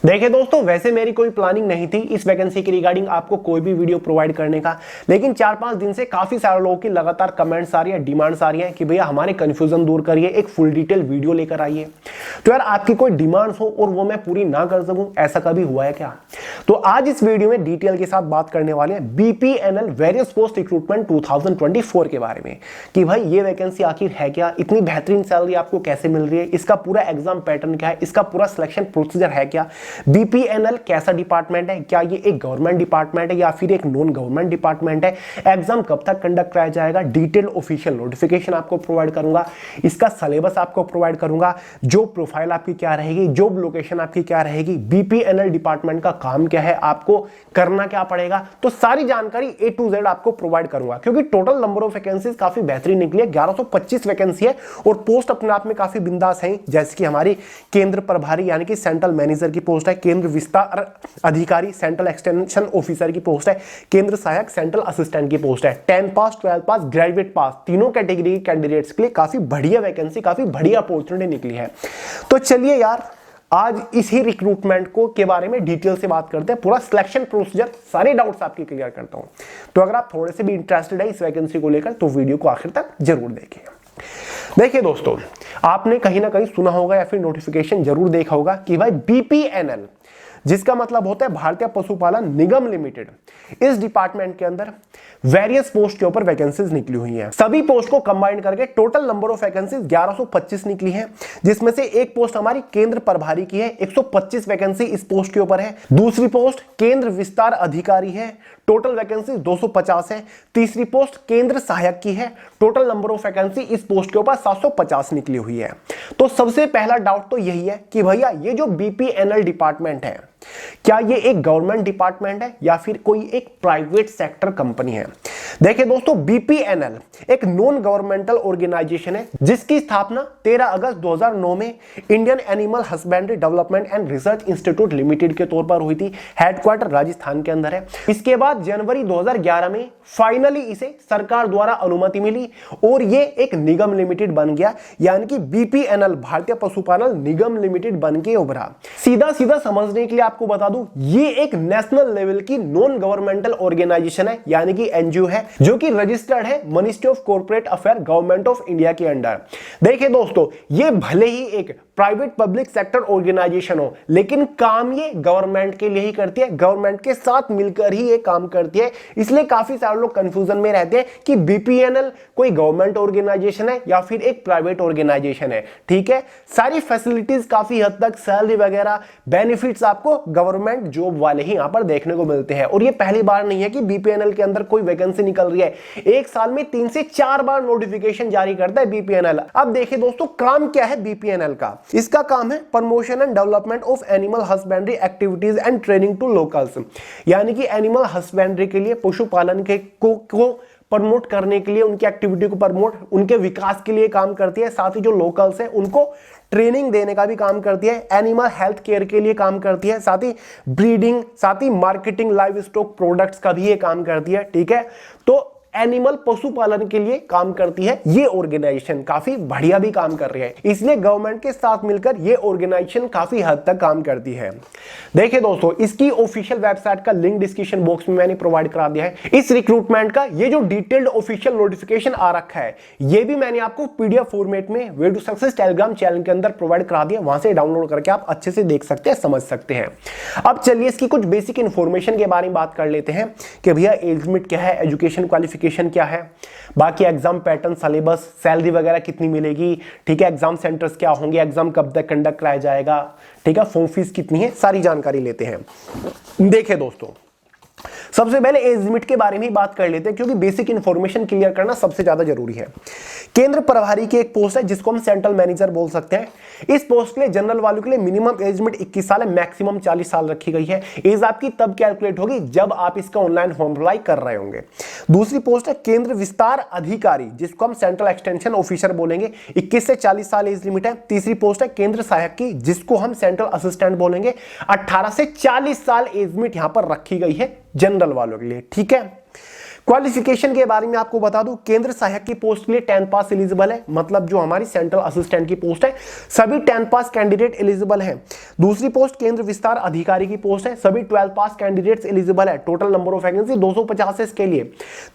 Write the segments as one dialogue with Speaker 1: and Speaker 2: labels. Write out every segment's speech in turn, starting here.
Speaker 1: देखिए दोस्तों, वैसे मेरी कोई प्लानिंग नहीं थी इस वैकेंसी की रिगार्डिंग आपको कोई भी वीडियो प्रोवाइड करने का, लेकिन 4-5 दिन से काफी सारे लोगों की लगातार कमेंट्स आ रही है, डिमांड्स आ रही है कि भैया हमारे कंफ्यूजन दूर करिए, एक फुल डिटेल वीडियो लेकर आइए। तो यार आपकी कोई डिमांड्स हो और वो मैं पूरी ना कर सकूं, ऐसा कभी हुआ है क्या? तो आज इस वीडियो में डिटेल के साथ बात करने वाले हैं बीपीएनएल वेरियस पोस्ट रिक्रूटमेंट 2024 के बारे में कि भाई ये वैकेंसी आखिर है क्या, इतनी बेहतरीन सैलरी आपको कैसे मिल रही है, इसका पूरा एग्जाम पैटर्न क्या है, इसका पूरा सिलेक्शन प्रोसीजर है क्या, बीपीएनएल कैसा डिपार्टमेंट है, क्या ये एक गवर्नमेंट डिपार्टमेंट है या फिर एक नॉन गवर्नमेंट डिपार्टमेंट है, एग्जाम कब तक कंडक्ट कराया जाएगा, डिटेल ऑफिशियल नोटिफिकेशन आपको प्रोवाइड करूंगा, इसका सिलेबस आपको प्रोवाइड करूंगा, जॉब प्रोफाइल आपकी क्या रहेगी, जॉब लोकेशन आपकी क्या रहेगी, बीपीएनएल डिपार्टमेंट का काम क्या है, आपको करना क्या पड़ेगा, तो सारी जानकारी ए टू जेड आपको प्रोवाइड करूंगा। क्योंकि टोटल नंबर ऑफ वैकेंसीज काफी बेहतरीन निकली है, 1125 वैकेंसी है और पोस्ट अपने आप में काफी बिंदास है, जैसे कि हमारी केंद्र प्रभारी यानी कि सेंट्रल मैनेजर की पोस्ट है, केंद्र विस्तार अधिकारी सेंट्रल एक्सटेंशन ऑफिसर की पोस्ट है, केंद्र सहायक सेंट्रल असिस्टेंट की पोस्ट है, 10 पास 12 पास ग्रेजुएट पास तीनों कैटेगरी कैंडिडेट्स के लिए काफी बढ़िया वैकेंसी, काफी बढ़िया अपॉर्चुनिटी निकली है। तो चलिए यार आज इसी रिक्रूटमेंट को के बारे में डिटेल से बात करते हैं, पूरा सिलेक्शन प्रोसीजर सारे डाउट्स आपके क्लियर करता हूं। तो अगर आप थोड़े से भी इंटरेस्टेड है इस वैकेंसी को लेकर तो वीडियो को आखिर तक जरूर देखिए। देखिए दोस्तों, आपने कहीं ना कहीं सुना होगा या फिर नोटिफिकेशन जरूर देखा होगा कि भाई बीपीएनएल, जिसका मतलब होता है भारतीय पशुपालन निगम लिमिटेड, इस डिपार्टमेंट के अंदर वेरियस पोस्ट के ऊपर वैकेंसीज निकली हुई हैं। सभी पोस्ट को कंबाइन करके टोटल नंबर ऑफ वैकेंसीज 1125 निकली हैं, जिसमें से एक पोस्ट हमारी केंद्र प्रभारी की है, 125 वैकेंसी इस पोस्ट के ऊपर है। दूसरी पोस्ट केंद्र विस्तार अधिकारी है, टोटल वैकेंसी 250 है। तीसरी पोस्ट केंद्र सहायक की है, टोटल नंबर ऑफ वैकेंसी इस पोस्ट के ऊपर 750 निकली हुई है। तो सबसे पहला डाउट तो यही है कि भैया ये जो बीपीएनएल डिपार्टमेंट है, क्या ये एक गवर्नमेंट डिपार्टमेंट है या फिर कोई एक प्राइवेट सेक्टर कंपनी है? देखिए दोस्तों, बीपीएनएल एक नॉन गवर्नमेंटल ऑर्गेनाइजेशन है जिसकी स्थापना 13 अगस्त 2009 में Indian animal husbandry development and research institute limited के तौर पर हुई थी। हेडक्वार्टर राजस्थान के अंदर है। इसके बाद जनवरी 2011 में फाइनली इसे सरकार द्वारा अनुमति मिली और ये एक निगम लिमिटेड बन गया, यानी कि बीपीएनएल भारतीय पशुपालन निगम लिमिटेड बन के उभरा। सीधा सीधा समझने के लिए आपको बता दूं, ये एक नेशनल लेवल की नॉन गवर्नमेंटल ऑर्गेनाइजेशन है, यानी कि एनजीओ है, जो कि रजिस्टर्ड है ministry of corporate affair government of India के अंडर। देखिए दोस्तों, ये भले ही एक प्राइवेट पब्लिक सेक्टर ऑर्गेनाइजेशन हो, लेकिन काम ये गवर्नमेंट के लिए ही करती है, गवर्नमेंट के साथ मिलकर ही ये काम करती है। इसलिए काफी सारे लोग कंफ्यूजन में रहते हैं कि बीपीएनएल कोई गवर्नमेंट ऑर्गेनाइजेशन है या फिर एक प्राइवेट ऑर्गेनाइजेशन है। ठीक है, सारी फैसिलिटीज काफी हद तक, सैलरी वगैरह बेनिफिट्स आपको गवर्नमेंट जॉब वाले ही यहां पर देखने को मिलते हैं। और ये पहली बार नहीं है कि बीपीएनएल के अंदर कोई वैकेंसी निकल रही है, एक साल में 3 से 4 बार नोटिफिकेशन जारी करता है बीपीएनएल। अब देखिए दोस्तों, काम क्या है बीपीएनएल का? इसका काम है promotion and development of animal husbandry activities and training to locals, यानी कि एनिमल हस्बेंड्री के लिए, पशुपालन के को प्रमोट करने के लिए, उनकी एक्टिविटी को प्रमोट, उनके विकास के लिए काम करती है। साथ ही जो लोकल्स है उनको ट्रेनिंग देने का भी काम करती है, एनिमल हेल्थ केयर के लिए काम करती है, साथ ही ब्रीडिंग, साथ ही मार्केटिंग लाइव स्टॉक प्रोडक्ट्स का भी ये काम करती है। ठीक है, तो एनिमल पशुपालन के लिए काम करती है ये ऑर्गेनाइजेशन, काफी बढ़िया भी काम कर रही है। इसलिए गवर्नमेंट के साथ मिलकर ये ऑर्गेनाइजेशन काफी हद तक काम करती है। देखिए दोस्तों, इसकी ऑफिशियल वेबसाइट का लिंक डिस्क्रिप्शन बॉक्स में मैंने प्रोवाइड करा दिया है। इस रिक्रूटमेंट का ये जो डिटेल्ड ऑफिशियल नोटिफिकेशन आ रखा है, ये भी मैंने आपको पीडीएफ फॉर्मेट में Way to Success Telegram channel के अंदर प्रोवाइड करा दिया, वहां से डाउनलोड करके आप अच्छे से देख सकते हैं, समझ सकते हैं। अब चलिए इसकी कुछ बेसिक इंफॉर्मेशन के बारे में बात कर लेते हैं कि भैया एज लिमिट क्या है, एजुकेशन क्वालिफिकेशन क्या है, बाकी एग्जाम पैटर्न, सिलेबस, सैलरी वगैरह कितनी मिलेगी, ठीक है, एग्जाम सेंटर्स क्या होंगे, एग्जाम कब तक कंडक्ट कराया जाएगा, ठीक है, फॉर्म फीस कितनी है, सारी जानकारी लेते हैं। देखिए दोस्तों, सबसे पहले एज लिमिट के बारे में ही बात कर लेते हैं, क्योंकि बेसिक इंफॉर्मेशन क्लियर करना सबसे ज्यादा जरूरी है। केंद्र प्रभारी की एक पोस्ट है जिसको हम सेंट्रल मैनेजर बोल सकते हैं। इस पोस्ट के लिए जनरल वालों के लिए मिनिमम एज लिमिट 21 साल है, मैक्सिमम 40 साल रखी गई है। एज आपकी तब कैलकुलेट होगी जब आप इसका ऑनलाइन फॉर्म अप्लाई कर रहे होंगे। दूसरी पोस्ट है केंद्र विस्तार अधिकारी, जिसको हम सेंट्रल एक्सटेंशन ऑफिसर बोलेंगे, 21 से 40 साल एज लिमिट है। तीसरी पोस्ट है केंद्र सहायक की, जिसको हम सेंट्रल असिस्टेंट बोलेंगे, 18 से 40 साल एज लिमिट यहां पर रखी गई है जनरल वालों के लिए। ठीक है, क्वालिफिकेशन के बारे में आपको बता दूं, केंद्र सहायक की पोस्ट के लिए 10th पास एलिजिबल है, मतलब जो हमारी सेंट्रल असिस्टेंट की पोस्ट है सभी 10th पास कैंडिडेट एलिजिबल हैं। दूसरी पोस्ट केंद्र विस्तार अधिकारी की पोस्ट है, सभी 12th पास कैंडिडेट्स एलिजिबल है। टोटल नंबर ऑफ वैकेंसी 250 है इसके लिए।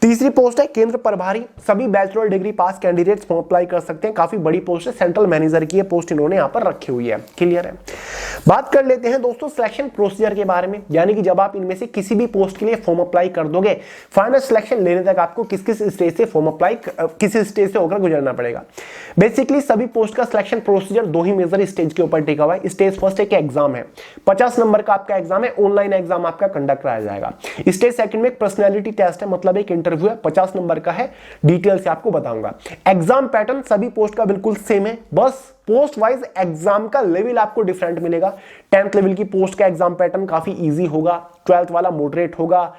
Speaker 1: तीसरी पोस्ट है केंद्र प्रभारी, सभी बैचलर डिग्री पास कैंडिडेट्स फॉर्म अप्लाई कर सकते हैं। काफी बड़ी पोस्ट है, सेंट्रल मैनेजर की पोस्ट इन्होंने यहां पर रखी हुई है। क्लियर है। बात कर लेते हैं दोस्तों सिलेक्शन प्रोसीजर के बारे में, यानी कि जब आप इनमें से किसी भी पोस्ट के लिए फॉर्म अप्लाई कर दोगे, फाइनल सिलेक्शन लेने तक आपको किस किस स्टेज से फॉर्म अप्लाई, किस स्टेज से होकर गुजरना पड़ेगा। बेसिकली सभी पोस्ट का सिलेक्शन प्रोसीजर दो ही मेजर स्टेज के ऊपर टिका हुआ है। स्टेज फर्स्ट एक एग्जाम है, 50 नंबर का आपका एग्जाम है, ऑनलाइन एग्जाम आपका कंडक्ट कराया जाएगा। स्टेज सेकंड में एक पर्सनैलिटी टेस्ट है, मतलब एक इंटरव्यू है, 50 नंबर का है, डिटेल से आपको बताऊंगा। एग्जाम पैटर्न सभी पोस्ट का बिल्कुल सेम है, बस पोस्ट वाइज एग्जाम का लेवल आपको डिफरेंट मिलेगा। 10th लेवल की पोस्ट का एग्जाम पैटर्न काफी इजी होगा, 12th वाला मॉडरेट होगा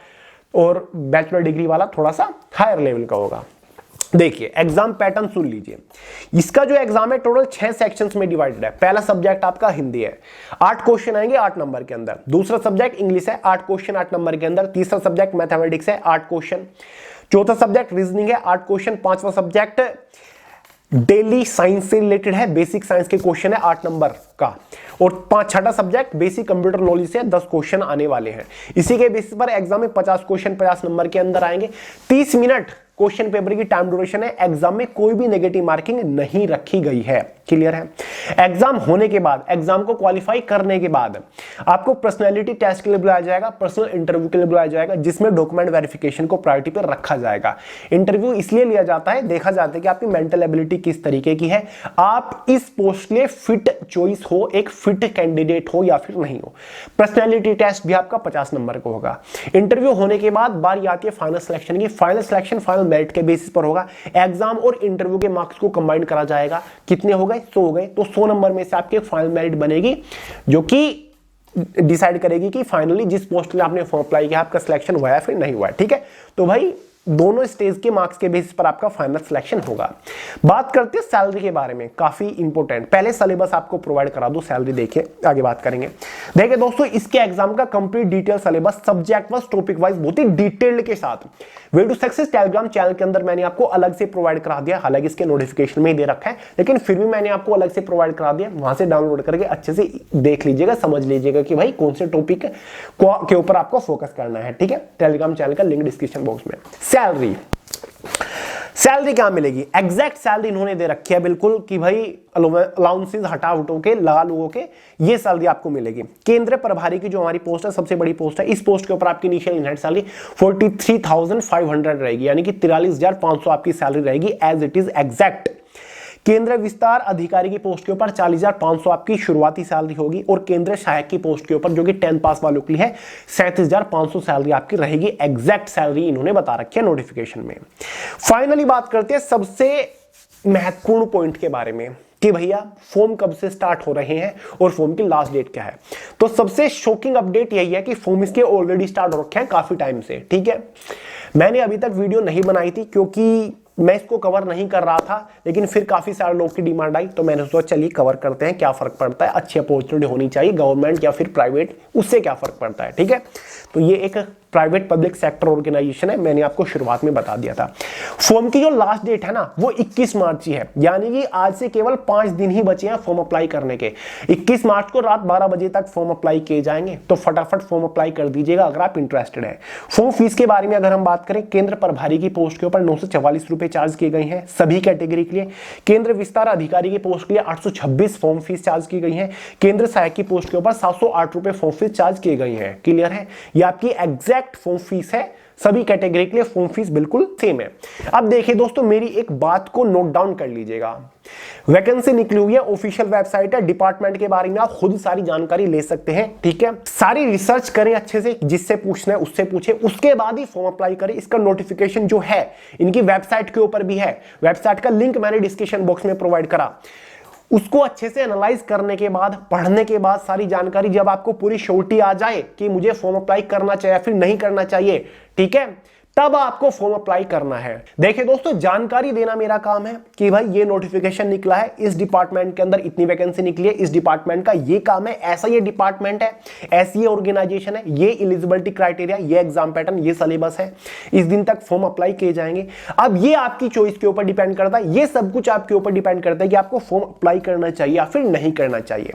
Speaker 1: और बैचलर डिग्री वाला थोड़ा सा हायर लेवल का होगा। देखिए एग्जाम पैटर्न सुन लीजिए। इसका जो एग्जाम है टोटल 6 सेक्शंस में डिवाइडेड है। पहला सब्जेक्ट आपका हिंदी है, 8 क्वेश्चन आएंगे 8 नंबर के अंदर। दूसरा सब्जेक्ट इंग्लिश है, 8 क्वेश्चन 8 नंबर के अंदर। तीसरा सब्जेक्ट मैथमेटिक्स है, 8 क्वेश्चन। चौथा सब्जेक्ट रीजनिंग है, 8 क्वेश्चन। पांचवा सब्जेक्ट डेली साइंस से रिलेटेड है, बेसिक साइंस के क्वेश्चन है 8 नंबर का। और छठा सब्जेक्ट बेसिक कंप्यूटर नॉलेज से 10 क्वेश्चन आने वाले हैं। इसी के बेसिस पर एग्जाम में 50 क्वेश्चन 50 नंबर के अंदर आएंगे। 30 मिनट क्वेश्चन पेपर की टाइम ड्यूरेशन है। एग्जाम में कोई भी नेगेटिव मार्किंग नहीं रखी गई है। क्लियर है। एग्जाम होने के बाद, एग्जाम को क्वालिफाई करने के बाद आपको पर्सनैलिटी टेस्ट के लिए बुलाया जाएगा, पर्सनल इंटरव्यू के लिए बुलाया जाएगा, जिसमें डॉक्यूमेंट वेरिफिकेशन को प्रायोरिटी पर रखा जाएगा। इंटरव्यू इसलिए लिया जाता है, देखा जाता है कि आपकी मेंटल एबिलिटी किस तरीके की है, आप इस पोस्ट के लिए फिट चॉइस हो, एक फिट कैंडिडेट हो या फिर नहीं हो। पर्सनैलिटी टेस्ट भी आपका 50 नंबर का होगा। इंटरव्यू होने के बाद बारी आती है फाइनल सिलेक्शन की। फाइनल सिलेक्शन फाइनल मेरिट के बेसिस पर होगा। एग्जाम और इंटरव्यू के मार्क्स को कंबाइन करा जाएगा। कितने हो गए? 100 हो गए। तो 100 नंबर में से आपके फाइनल मेरिट बनेगी, जो कि डिसाइड करेगी कि फाइनली जिस पोस्ट के लिए आपने फॉर्म अप्लाई किया आपका सिलेक्शन हुआ है फिर नहीं हुआ है। ठीक है, तो भाई दोनों स्टेज के मार्क्स के बेसिस पर आपका फाइनल सिलेक्शन होगा। बात करते हैं सैलरी के बारे में, काफी इंपॉर्टेंट। पहले सिलेबस आपको प्रोवाइड करा दो, सैलरी देखिए, आगे बात करेंगे। देखिए दोस्तों, इसके एग्जाम का complete detail syllabus subject wise topic wise बहुत ही डिटेल्ड के साथ Way to Success Telegram channel के अंदर मैंने आपको अलग से प्रोवाइड करा दिया। हालांकि इसके नोटिफिकेशन में ही दे रखा है, लेकिन फिर भी मैंने आपको अलग से प्रोवाइड करा दिया। वहां से डाउनलोड करके अच्छे से देख लीजिएगा, समझ लीजिएगा कि भाई कौन से टॉपिक के ऊपर आपको फोकस करना है। ठीक है, टेलीग्राम चैनल का लिंक डिस्क्रिप्शन बॉक्स में। सैलरी क्या मिलेगी? एग्जैक्ट सैलरी इन्होंने दे रखी है बिल्कुल कि भाई अलाउंसेस हटा उठो के लगा लोगों के ये सैलरी आपको मिलेगी। केंद्र प्रभारी की जो हमारी पोस्ट है, सबसे बड़ी पोस्ट है, इस पोस्ट के ऊपर आपकी इनिशियल इनहेड सैलरी 43,500 रहेगी, यानी कि 43,500 आपकी सैलरी रहेगी एज इट इज एग्जैक्ट। केंद्र विस्तार अधिकारी की पोस्ट के ऊपर 40,500 आपकी शुरुआती सैलरी होगी, और केंद्र सहायक की पोस्ट के ऊपर जो कि 10 पास वालों के लिए है 37,500 सैलरी आपकी रहेगी। एग्जैक्ट सैलरी इन्होंने बता रखी है नोटिफिकेशन में। फाइनली बात करते हैं सबसे महत्वपूर्ण पॉइंट के बारे में कि भैया फॉर्म कब से स्टार्ट हो रहे हैं और फॉर्म की लास्ट डेट क्या है। तो सबसे शॉकिंग अपडेट यही है कि फॉर्म इसके ऑलरेडी स्टार्ट हो रखे हैं काफी टाइम से। ठीक है, मैंने अभी तक वीडियो नहीं बनाई थी क्योंकि मैं इसको कवर नहीं कर रहा था, लेकिन फिर काफी सारे लोग की डिमांड आई तो मैंने सोचा चलिए कवर करते हैं, क्या फर्क पड़ता है, अच्छी अपॉर्चुनिटी होनी चाहिए, गवर्नमेंट या फिर प्राइवेट, उससे क्या फर्क पड़ता है। ठीक है, तो ये एक प्राइवेट पब्लिक सेक्टर ऑर्गेनाइजेशन है, मैंने आपको शुरुआत में बता दिया था। फॉर्म की जो लास्ट डेट है ना वो 21 मार्च ही है, यानी कि आज से केवल 5 दिन ही बचे हैं फॉर्म अप्लाई करने के। 21 मार्च को रात 12 बजे तक फॉर्म अप्लाई किए जाएंगे, तो फटाफट फॉर्म अप्लाई कर दीजिएगा अगर आप इंटरेस्टेड हैं। फॉर्म फीस के बारे में अगर हम बात करें, केंद्र प्रभारी की पोस्ट के ऊपर 944 रुपए चार्ज किए गए हैं सभी कैटेगरी के लिए। केंद्र विस्तार अधिकारी की पोस्ट के लिए 826 फॉर्म फीस चार्ज की गई है। केंद्र सहायक की पोस्ट के ऊपर 708 रुपए फॉर्म फीस चार्ज किए गए हैं। क्लियर है, ये आपकी एग्जैक्ट फॉर्म फीस है, सभी कैटेगरी के लिए फॉर्म फीस बिल्कुल सेम है। अब देखिए दोस्तों, मेरी एक बात को नोट डाउन कर लीजिएगा। वैकेंसी निकली हुई है, ऑफिशियल वेबसाइट है, डिपार्टमेंट के बारे में आप खुद सारी जानकारी ले सकते हैं। ठीक है, सारी रिसर्च करें अच्छे से, जिससे पूछना है उससे पूछे, उसके बाद ही फॉर्म अप्लाई करें। इसका नोटिफिकेशन जो है इनकी वेबसाइट के ऊपर भी है, वेबसाइट का लिंक मैंने डिस्क्रिप्शन बॉक्स में प्रोवाइड करा। उसको अच्छे से एनालाइज करने के बाद, पढ़ने के बाद, सारी जानकारी जब आपको पूरी श्योरिटी आ जाए कि मुझे फॉर्म अप्लाई करना चाहिए फिर नहीं करना चाहिए, ठीक है, तब आपको फॉर्म अप्लाई करना है। देखिए दोस्तों, जानकारी देना मेरा काम है कि भाई ये नोटिफिकेशन निकला है, इस डिपार्टमेंट के अंदर इतनी वैकेंसी निकली है, इस डिपार्टमेंट का ये काम है, ऐसा ये डिपार्टमेंट है, ऐसी ये ऑर्गेनाइजेशन है, ये एलिजिबिलिटी क्राइटेरिया, ये एग्जाम पैटर्न, ये सिलेबस है, इस दिन तक फॉर्म अप्लाई किए जाएंगे। अब ये आपकी चॉइस के ऊपर डिपेंड करता है, ये सब कुछ आपके ऊपर डिपेंड करता है कि आपको फॉर्म अप्लाई करना चाहिए या फिर नहीं करना चाहिए।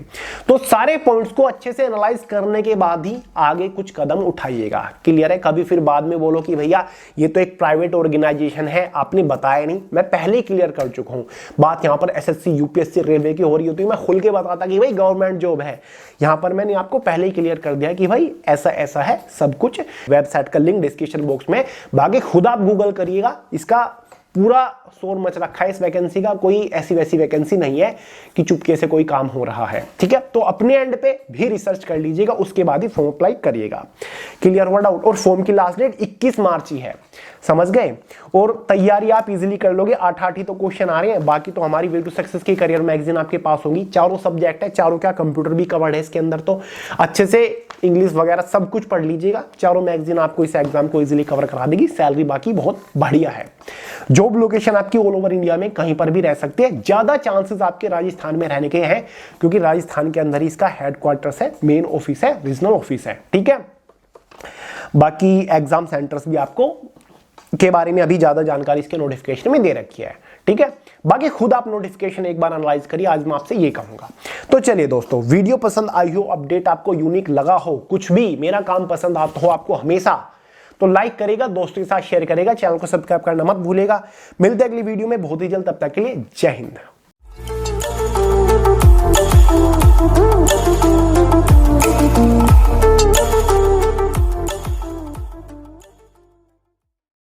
Speaker 1: तो सारे पॉइंट्स को अच्छे से एनालाइज करने के बाद ही आगे कुछ कदम उठाइएगा। क्लियर है? कभी फिर बाद में बोलो कि भैया ये तो एक प्राइवेट ऑर्गेनाइजेशन है, आपने बताया नहीं। मैं पहले ही क्लियर कर चुका हूं। बात यहां पर एसएससी, यूपीएससी, रेलवे की हो रही होती है, मैं खुल के बताता कि भाई गवर्नमेंट जॉब है। यहां पर मैंने आपको पहले ही क्लियर कर दिया कि भाई ऐसा ऐसा है सब कुछ। वेबसाइट का लिंक डिस्क्रिप्शन बॉक्स में, बाकी खुद आप गूगल करिएगा। इसका पूरा शोर मच रखा है इस वैकेंसी का, कोई ऐसी वैसी वैकेंसी नहीं है कि चुपके से कोई काम हो रहा है। ठीक है, तो अपने एंड पे भी रिसर्च कर लीजिएगा, उसके बाद ही फॉर्म अप्लाई करिएगा। क्लियर हुआ डाउट? और फॉर्म की लास्ट डेट 21 मार्च ही है, समझ गए? और तैयारी आप इजीली कर लोगे। 8 ही तो क्वेश्चन आ रहे हैं, बाकी तो हमारी वे टू सक्सेस की करियर मैगजीन आपके पास होगी। चारों सब्जेक्ट है, चारों क्या कंप्यूटर भी कवर्ड है इसके अंदर, तो अच्छे से इंग्लिश वगैरह सब कुछ पढ़ लीजिएगा। चारों मैगजीन आपको इस एग्जाम को इजीली कवर करा देगी। सैलरी बाकी बहुत बढ़िया है। जॉब लोकेशन आपकी ऑल ओवर इंडिया में कहीं पर भी रह सकती है। ज्यादा चांसेस आपके राजस्थान में रहने के हैं, क्योंकि राजस्थान के अंदर ही इसका हेडक्वार्टर्स है, मेन ऑफिस है, रीजनल ऑफिस है। ठीक है, बाकी एग्जाम सेंटर्स भी आपको के बारे में अभी ज्यादा जानकारी इसके नोटिफिकेशन में दे रखी है। ठीक है, बाकी खुद आप नोटिफिकेशन एक बार एनालाइज करिए, आज मैं आपसे ये कहूंगा। तो चलिए दोस्तों, वीडियो पसंद आई हो, अपडेट आपको यूनिक लगा हो, कुछ भी मेरा काम पसंद आता हो आपको हमेशा, तो लाइक करेगा, दोस्तों के साथ शेयर करेगा, चैनल को सब्सक्राइब करना मत भूलेगा। मिलते हैं अगली वीडियो में बहुत ही जल्द, तब तक के लिए जय हिंद।